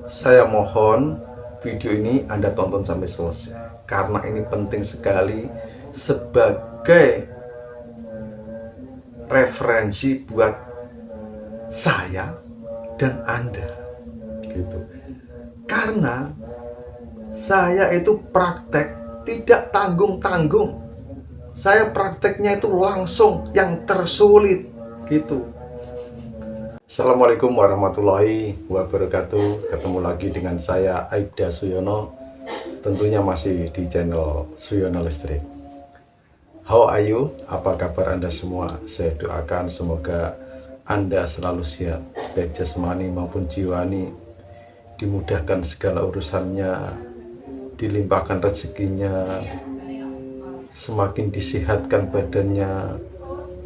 Saya mohon video ini Anda tonton sampai selesai karena ini penting sekali sebagai referensi buat saya dan Anda gitu. Karena saya itu praktek tidak tanggung-tanggung. Saya prakteknya itu langsung yang tersulit gitu. Assalamualaikum warahmatullahi wabarakatuh. Ketemu lagi dengan saya Aibda Suyono. Tentunya masih di channel Suyono Listrik. How are you? Apa kabar Anda semua? Saya doakan semoga Anda selalu sehat, baik jasmani maupun jiwani. Dimudahkan segala urusannya, dilimpahkan rezekinya, semakin disehatkan badannya,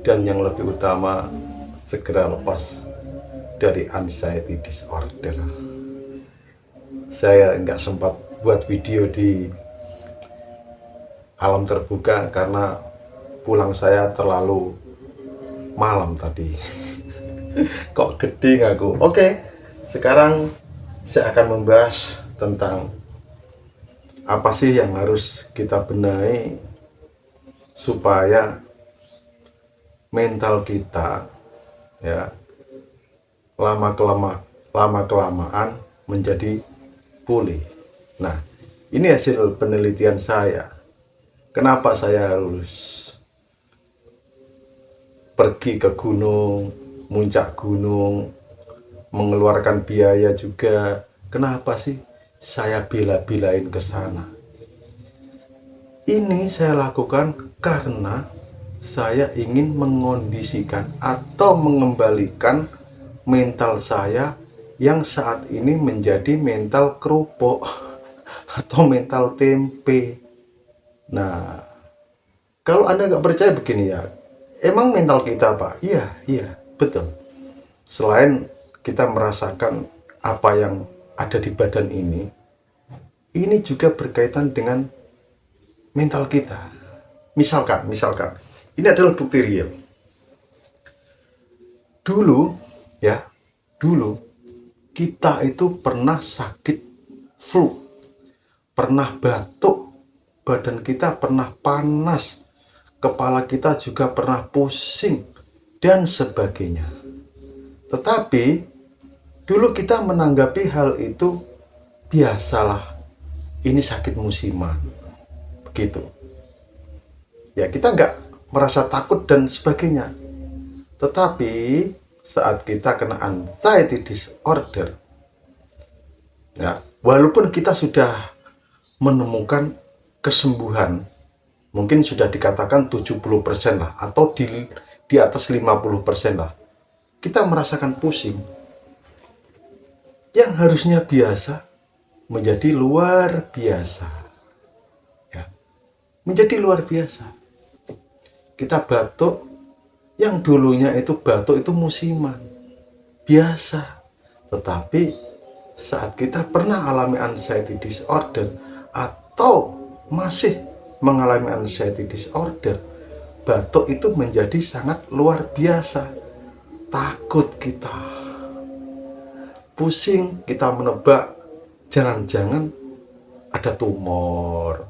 dan yang lebih utama segera lepas dari anxiety disorder. Saya nggak sempat buat video di alam terbuka karena pulang saya terlalu malam tadi. Kok gede aku? Oke, sekarang saya akan membahas tentang apa sih yang harus kita benahi supaya mental kita ya lama kelamaan menjadi pulih. Nah, ini hasil penelitian saya. Kenapa saya harus pergi ke gunung, muncak gunung, mengeluarkan biaya juga? Kenapa sih saya bela-belain ke sana? Ini saya lakukan karena saya ingin mengondisikan atau mengembalikan mental saya yang saat ini menjadi mental kerupuk atau mental tempe. Nah, kalau Anda nggak percaya begini ya, emang mental kita apa? Iya, betul. Selain kita merasakan apa yang ada di badan ini juga berkaitan dengan mental kita. Misalkan, ini adalah bukti real. Dulu kita itu pernah sakit flu, pernah batuk, badan kita pernah panas, kepala kita juga pernah pusing, dan sebagainya. Tetapi dulu kita menanggapi hal itu biasalah, ini sakit musiman, begitu. Ya kita nggak merasa takut dan sebagainya. Tetapi saat kita kena anxiety disorder, ya, walaupun kita sudah menemukan kesembuhan, mungkin sudah dikatakan 70% lah, atau di atas 50% lah, kita merasakan pusing. Yang harusnya biasa menjadi luar biasa. Ya, menjadi luar biasa. Kita batuk, yang dulunya itu batuk itu musiman, biasa. Tetapi saat kita pernah alami anxiety disorder atau masih mengalami anxiety disorder, batuk itu menjadi sangat luar biasa. Takut kita, pusing, kita menebak jangan-jangan ada tumor.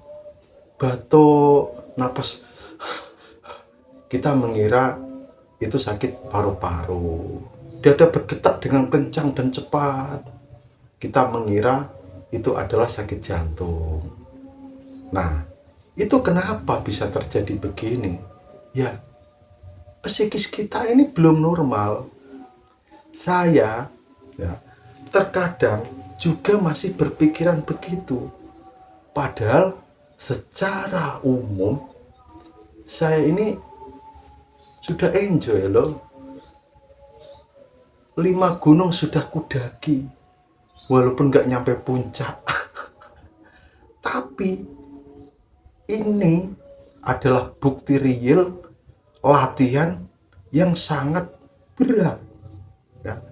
Batuk, napas, kita mengira itu sakit paru-paru. Dada berdetak dengan kencang dan cepat. Kita mengira itu adalah sakit jantung. Nah, itu kenapa bisa terjadi begini? Ya, psikis kita ini belum normal. Saya ya, terkadang juga masih berpikiran begitu. Padahal secara umum saya ini sudah enjoy loh. 5 gunung sudah kudaki, walaupun gak nyampe puncak. Tapi ini adalah bukti real latihan yang sangat berat ya.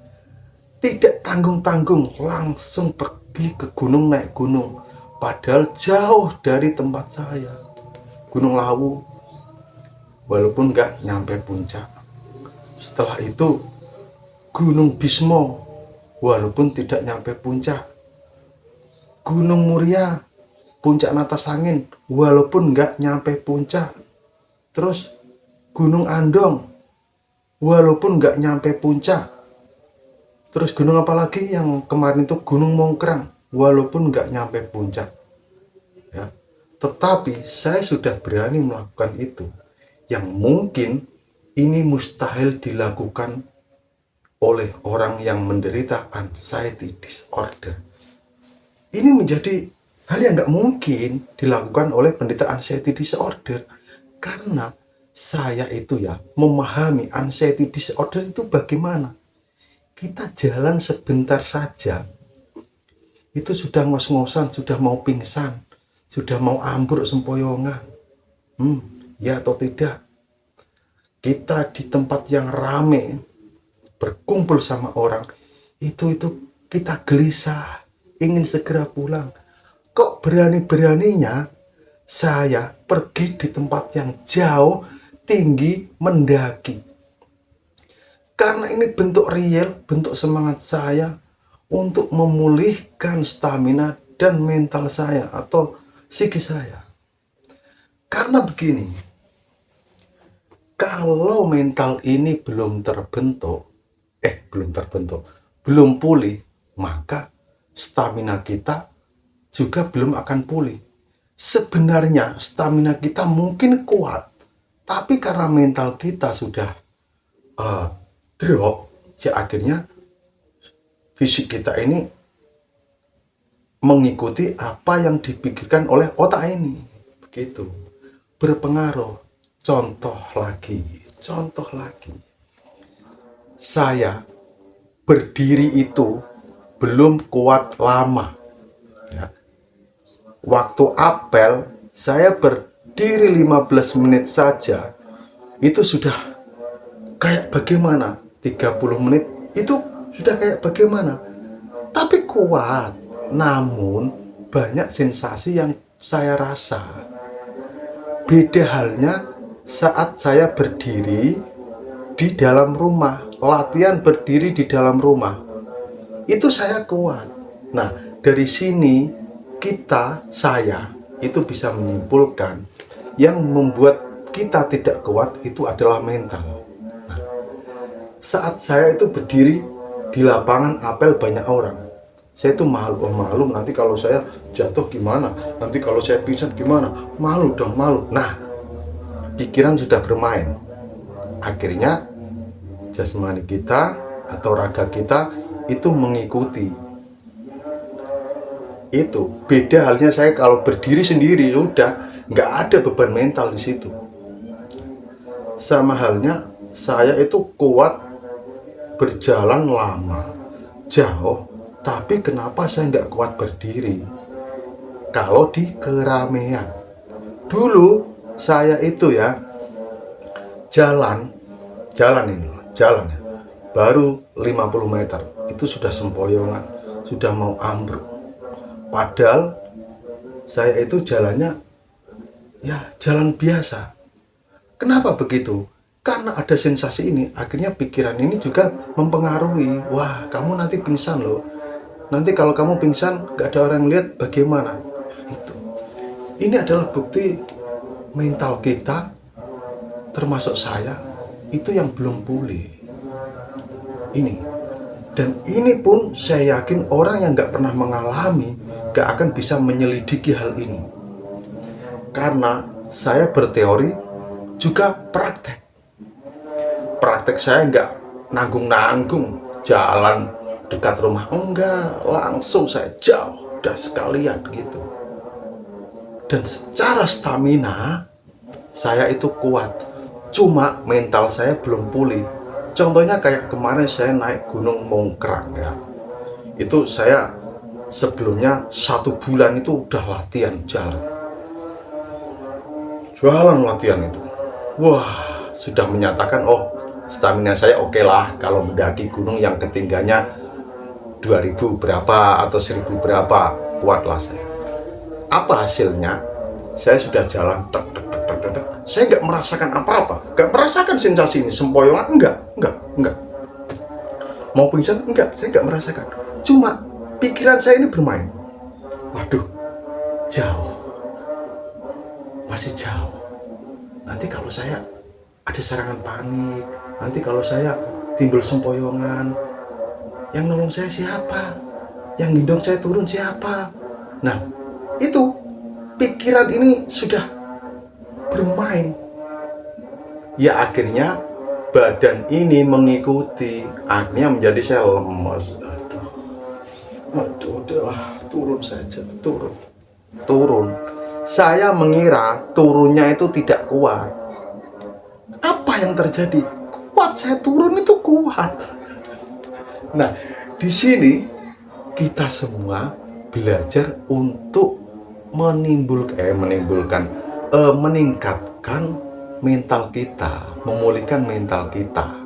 Tidak tanggung-tanggung langsung pergi ke gunung, naik gunung, padahal jauh dari tempat saya, Gunung Lawu, walaupun nggak nyampe puncak. Setelah itu Gunung Bismo, walaupun tidak nyampe puncak. Gunung Muria, puncak Natas Angin, walaupun nggak nyampe puncak. Terus Gunung Andong, walaupun nggak nyampe puncak. Terus gunung apa lagi yang kemarin itu, Gunung Mongkrang, walaupun nggak nyampe puncak. Ya, tetapi saya sudah berani melakukan itu, yang mungkin ini mustahil dilakukan oleh orang yang menderita anxiety disorder. Ini menjadi hal yang nggak mungkin dilakukan oleh penderita anxiety disorder, karena saya itu ya memahami anxiety disorder itu bagaimana. Kita jalan sebentar saja, itu sudah ngos-ngosan, sudah mau pingsan, sudah mau ambruk sempoyongan. Ya atau tidak? Kita di tempat yang rame, berkumpul sama orang, itu kita gelisah, ingin segera pulang. Kok berani-beraninya saya pergi di tempat yang jauh, tinggi, mendaki? Karena ini bentuk real, bentuk semangat saya untuk memulihkan stamina dan mental saya atau psikis saya. Karena begini, kalau mental ini belum pulih, maka stamina kita juga belum akan pulih. Sebenarnya stamina kita mungkin kuat, tapi karena mental kita sudah drop, ya akhirnya fisik kita ini mengikuti apa yang dipikirkan oleh otak ini. Begitu. Berpengaruh. Contoh lagi. Saya berdiri itu belum kuat lama. Ya. Waktu apel, saya berdiri 15 menit saja, itu sudah kayak bagaimana? 30 menit itu sudah kayak bagaimana? Tapi kuat, namun banyak sensasi yang saya rasa. Beda halnya saat saya berdiri di dalam rumah, latihan berdiri di dalam rumah, itu saya kuat. Nah, dari sini saya itu bisa menyimpulkan yang membuat kita tidak kuat itu adalah mental. Nah, saat saya itu berdiri di lapangan apel banyak orang, saya itu malu nanti kalau saya jatuh gimana, nanti kalau saya pingsan gimana, malu. Nah, pikiran sudah bermain, akhirnya jasmani kita atau raga kita itu mengikuti. Itu beda halnya saya kalau berdiri sendiri, udah nggak ada beban mental di situ. Sama halnya saya itu kuat berjalan lama, jauh, tapi kenapa saya nggak kuat berdiri kalau di keramaian? Dulu saya itu ya jalan ya, baru 50 meter itu sudah sempoyongan, sudah mau ambruk. Padahal saya itu jalannya ya jalan biasa. Kenapa begitu? Karena ada sensasi ini, akhirnya pikiran ini juga mempengaruhi. Wah, kamu nanti pingsan loh. Nanti kalau kamu pingsan, gak ada orang lihat bagaimana? Itu. Ini adalah bukti mental kita, termasuk saya, itu yang belum pulih. Ini. Dan ini pun saya yakin orang yang gak pernah mengalami gak akan bisa menyelidiki hal ini. Karena saya berteori juga praktek. Praktek saya nggak nanggung-nanggung jalan dekat rumah, enggak, langsung saya jauh, udah sekalian gitu. Dan secara stamina saya itu kuat, cuma mental saya belum pulih. Contohnya kayak kemarin saya naik Gunung Mongkrang ya, itu saya sebelumnya 1 bulan itu udah latihan latihan itu. Wah, sudah menyatakan stamina saya oke lah kalau mendaki gunung yang ketinggiannya 2000 berapa atau 1000 berapa, kuat lah saya. Apa hasilnya? Saya sudah jalan saya nggak merasakan apa-apa, nggak merasakan sensasi ini sempoyongan, enggak. mau pingsan, enggak, saya enggak merasakan. Cuma pikiran saya ini bermain. Waduh, jauh, masih jauh. Nanti kalau saya ada serangan panik, nanti kalau saya timbul sempoyongan, yang nolong saya siapa? Yang gendong saya turun siapa? Nah, itu pikiran ini sudah bermain. Ya akhirnya badan ini mengikuti, akhirnya menjadi saya lemas. Aduh, udahlah, turun saja, turun. Saya mengira turunnya itu tidak kuat. Apa yang terjadi? Kuat, saya turun itu kuat. Nah, di sini kita semua belajar untuk meningkatkan mental kita, memulihkan mental kita.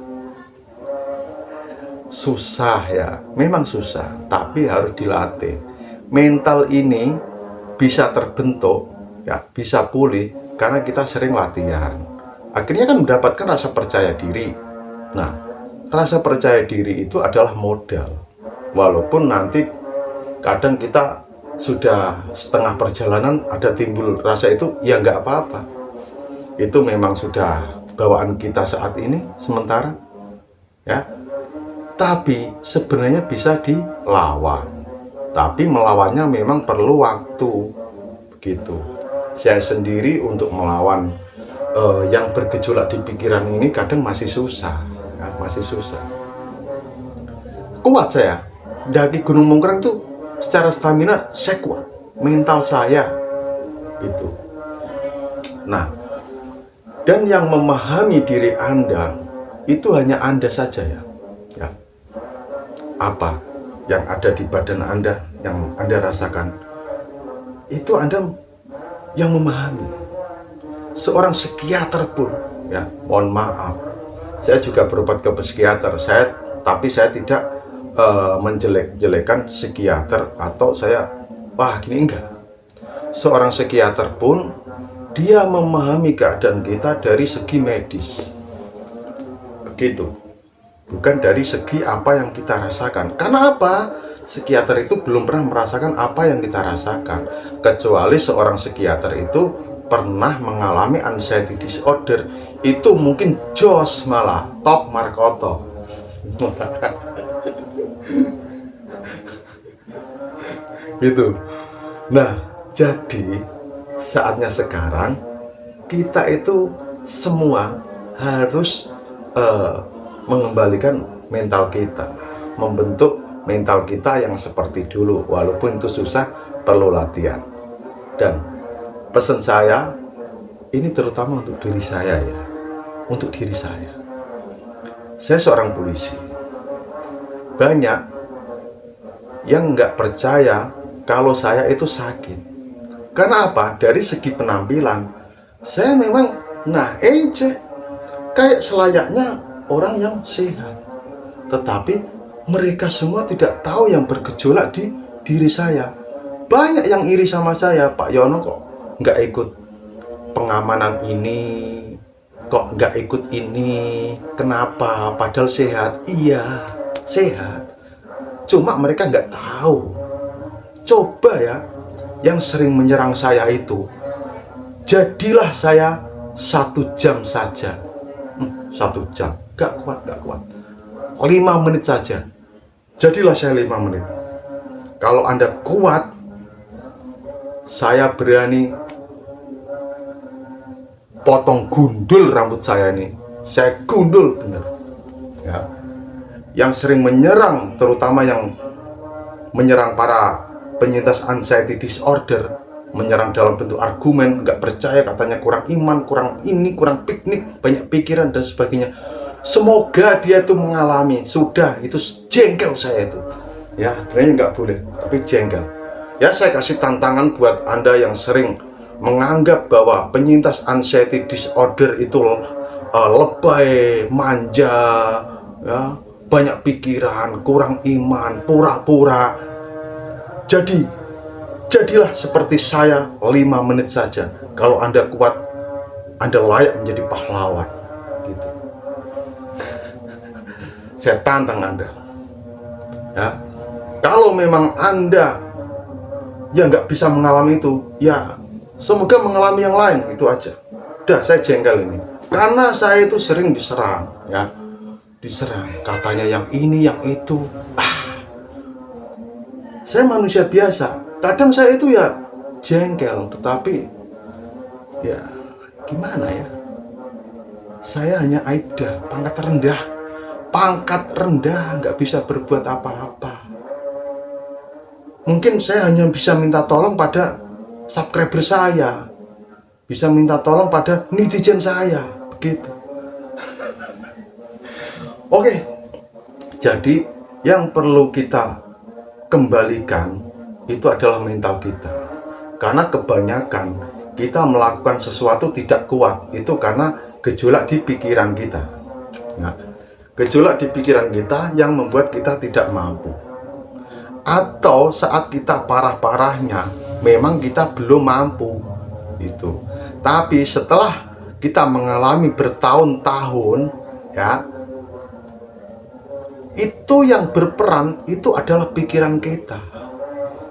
Susah ya, memang susah, tapi harus dilatih. Mental ini bisa terbentuk, ya, bisa pulih karena kita sering latihan. Akhirnya kan mendapatkan rasa percaya diri. Nah, rasa percaya diri itu adalah modal. Walaupun nanti kadang kita sudah setengah perjalanan ada timbul rasa itu, ya nggak apa-apa. Itu memang sudah bawaan kita saat ini sementara, ya. Tapi sebenarnya bisa dilawan. Tapi melawannya memang perlu waktu, begitu. Saya sendiri untuk melawan yang bergejolak di pikiran ini kadang masih susah, ya, masih susah. Kuat saya, dari Gunung Mungkrang itu secara stamina saya kuat, mental saya, gitu. Nah, dan yang memahami diri Anda itu hanya Anda saja ya. Apa yang ada di badan Anda, yang Anda rasakan, itu Anda yang memahami. Seorang psikiater pun, ya, mohon maaf, saya juga berobat ke psikiater, tapi saya tidak menjelek-jelekan psikiater atau saya, wah gini, enggak. Seorang psikiater pun dia memahami keadaan kita dari segi medis, begitu, bukan dari segi apa yang kita rasakan. Karena apa? Psikiater itu belum pernah merasakan apa yang kita rasakan, kecuali seorang psikiater itu pernah mengalami anxiety disorder. Itu mungkin jos, malah top markoto. Gitu. Nah, jadi saatnya sekarang kita itu semua harus mengembalikan mental kita, membentuk mental kita yang seperti dulu. Walaupun itu susah, perlu latihan. Dan pesan saya ini terutama untuk diri saya ya, untuk diri saya. Saya seorang polisi. Banyak yang nggak percaya kalau saya itu sakit. Karena apa? Dari segi penampilan, saya memang kayak selayaknya orang yang sehat. Tetapi mereka semua tidak tahu yang bergejolak di diri saya. Banyak yang iri sama saya, Pak Yono kok nggak ikut pengamanan ini, kok nggak ikut ini, kenapa? Padahal sehat. Iya, sehat. Cuma mereka nggak tahu. Coba ya, yang sering menyerang saya itu, jadilah saya 1 jam saja. 1 jam, gak kuat. 5 menit saja, jadilah saya 5 menit. Kalau Anda kuat, saya berani potong gundul rambut saya ini. Saya gundul bener. Ya. Yang sering menyerang, terutama yang menyerang para penyintas anxiety disorder, menyerang dalam bentuk argumen, nggak percaya, katanya kurang iman, kurang ini, kurang piknik, banyak pikiran dan sebagainya. Semoga dia itu mengalami, sudah, itu jengkel saya itu. Ya, sebenarnya nggak boleh, tapi jengkel. Ya, saya kasih tantangan buat Anda yang sering menganggap bahwa penyintas anxiety disorder itu lebay, manja, ya, banyak pikiran, kurang iman, pura-pura. Jadilah seperti saya 5 menit saja. Kalau Anda kuat, Anda layak menjadi pahlawan. Gitu. Saya tantang Anda. Ya, kalau memang Anda ya nggak bisa mengalami itu, ya semoga mengalami yang lain, itu aja. Udah, saya jengkel ini karena saya itu sering diserang, ya, diserang katanya yang ini yang itu. Saya manusia biasa, kadang saya itu ya jengkel, tetapi ya gimana ya, saya hanya Aibda, pangkat rendah, nggak bisa berbuat apa-apa. Mungkin saya hanya bisa minta tolong pada subscriber saya, bisa minta tolong pada netizen saya, begitu. Oke, jadi yang perlu kita kembalikan itu adalah mental kita. Karena kebanyakan kita melakukan sesuatu tidak kuat itu karena gejolak di pikiran kita. Nah, gejolak di pikiran kita yang membuat kita tidak mampu. Atau saat kita parah-parahnya memang kita belum mampu itu. Tapi setelah kita mengalami bertahun-tahun, ya, itu yang berperan itu adalah pikiran kita,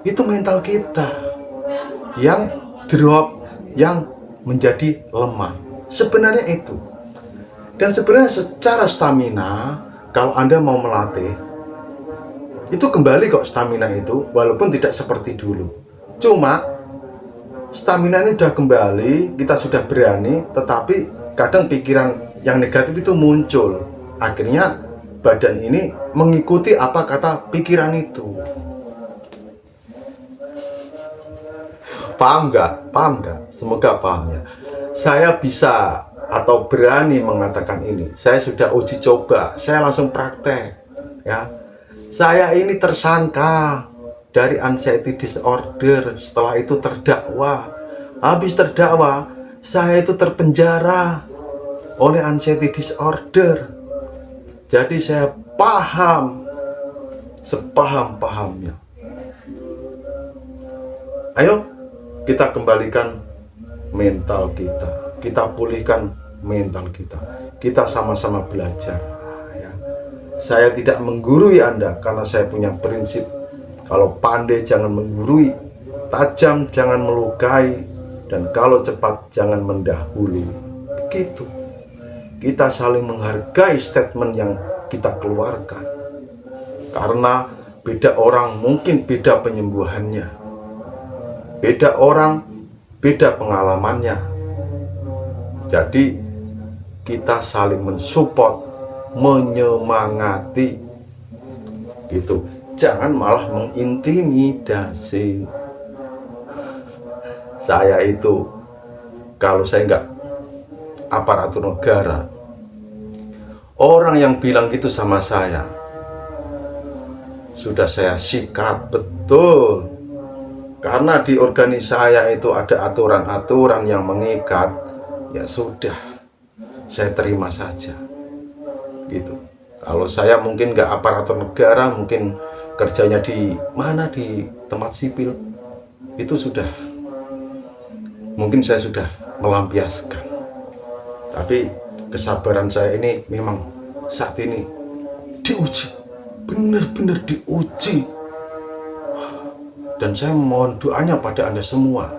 itu mental kita yang drop, yang menjadi lemah. Sebenarnya itu. Dan sebenarnya secara stamina, kalau Anda mau melatih, itu kembali kok stamina itu, walaupun tidak seperti dulu. Cuma stamina ini udah kembali, kita sudah berani, tetapi kadang pikiran yang negatif itu muncul. Akhirnya badan ini mengikuti apa kata pikiran itu. Paham nggak? Paham nggak? Semoga paham ya. Saya bisa atau berani mengatakan ini. Saya sudah uji coba. Saya langsung praktek. Ya, saya ini tersangka dari anxiety disorder. Setelah itu terdakwa. Habis terdakwa, saya itu terpenjara oleh anxiety disorder. Jadi saya paham, sepaham-pahamnya. Ayo kita kembalikan mental kita, kita pulihkan mental kita, kita sama-sama belajar, ya. Saya tidak menggurui Anda karena saya punya prinsip, kalau pandai jangan menggurui, tajam jangan melukai, dan kalau cepat jangan mendahului. Begitu. Kita saling menghargai statement yang kita keluarkan. Karena beda orang mungkin beda penyembuhannya. Beda orang, beda pengalamannya. Jadi kita saling mensupport, menyemangati. Gitu. Jangan malah mengintimidasi. Saya itu, kalau saya nggak aparatur negara, orang yang bilang gitu sama saya, sudah saya sikat betul. Karena di organisasi saya itu ada aturan-aturan yang mengikat, ya sudah, saya terima saja. Gitu. Kalau saya mungkin nggak aparatur negara, mungkin kerjanya di mana, di tempat sipil, itu sudah, mungkin saya sudah melampiaskan. Tapi kesabaran saya ini memang saat ini diuji, benar-benar diuji. Dan saya mohon doanya pada Anda semua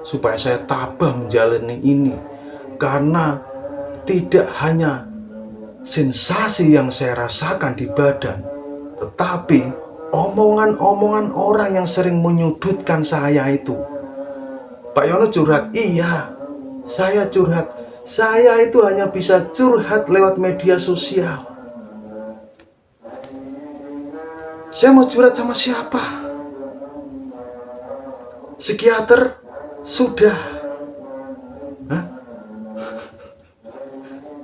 supaya saya tabah menjalani ini, karena tidak hanya sensasi yang saya rasakan di badan, tetapi omongan-omongan orang yang sering menyudutkan saya itu. Pak Yono curhat, iya, saya curhat. Saya itu hanya bisa curhat lewat media sosial. Saya mau curhat sama siapa? Psikiater? Sudah. Hah?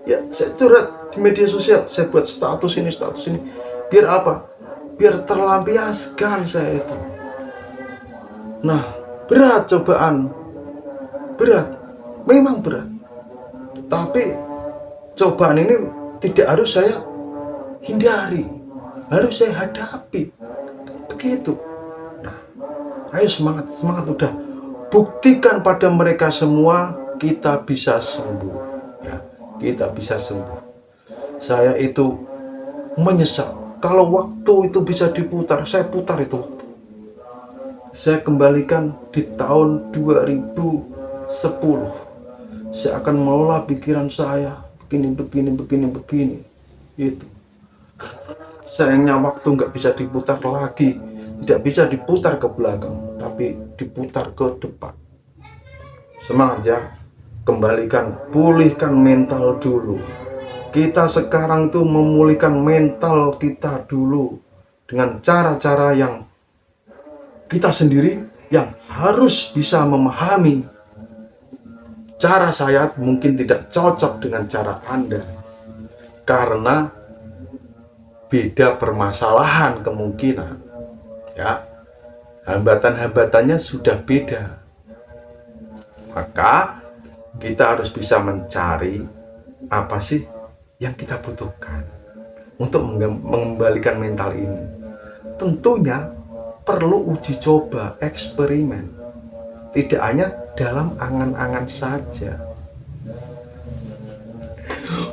Ya, saya curhat di media sosial. Saya buat status ini. Biar apa? Biar terlampiaskan saya itu. Nah, berat cobaan. Berat. Memang berat. Tapi cobaan ini tidak harus saya hindari, harus saya hadapi. Begitu. Nah, ayo semangat udah. Buktikan pada mereka semua kita bisa sembuh, ya. Kita bisa sembuh. Saya itu menyesal Kalau waktu itu bisa diputar, saya putar itu waktu. Saya kembalikan di tahun 2010. Saya akan mengelola pikiran saya begini. Itu. Sayangnya waktu nggak bisa diputar lagi, tidak bisa diputar ke belakang, tapi diputar ke depan. Semangat ya, kembalikan, pulihkan mental dulu. Kita sekarang tuh memulihkan mental kita dulu dengan cara-cara yang kita sendiri yang harus bisa memahami. Cara saya mungkin tidak cocok dengan cara Anda karena beda permasalahan kemungkinan, ya, hambatan-hambatannya sudah beda. Maka kita harus bisa mencari apa sih yang kita butuhkan untuk mengembalikan mental ini. Tentunya perlu uji coba, eksperimen, tidak hanya dalam angan-angan saja.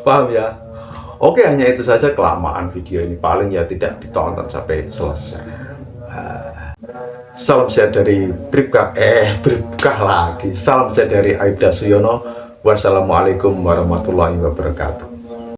Paham ya? Oke, hanya itu saja, kelamaan video ini, paling ya tidak ditonton sampai selesai. Salam sehat dari Bribka lagi. Salam sehat dari Aibda Suyono. Wassalamualaikum warahmatullahi wabarakatuh.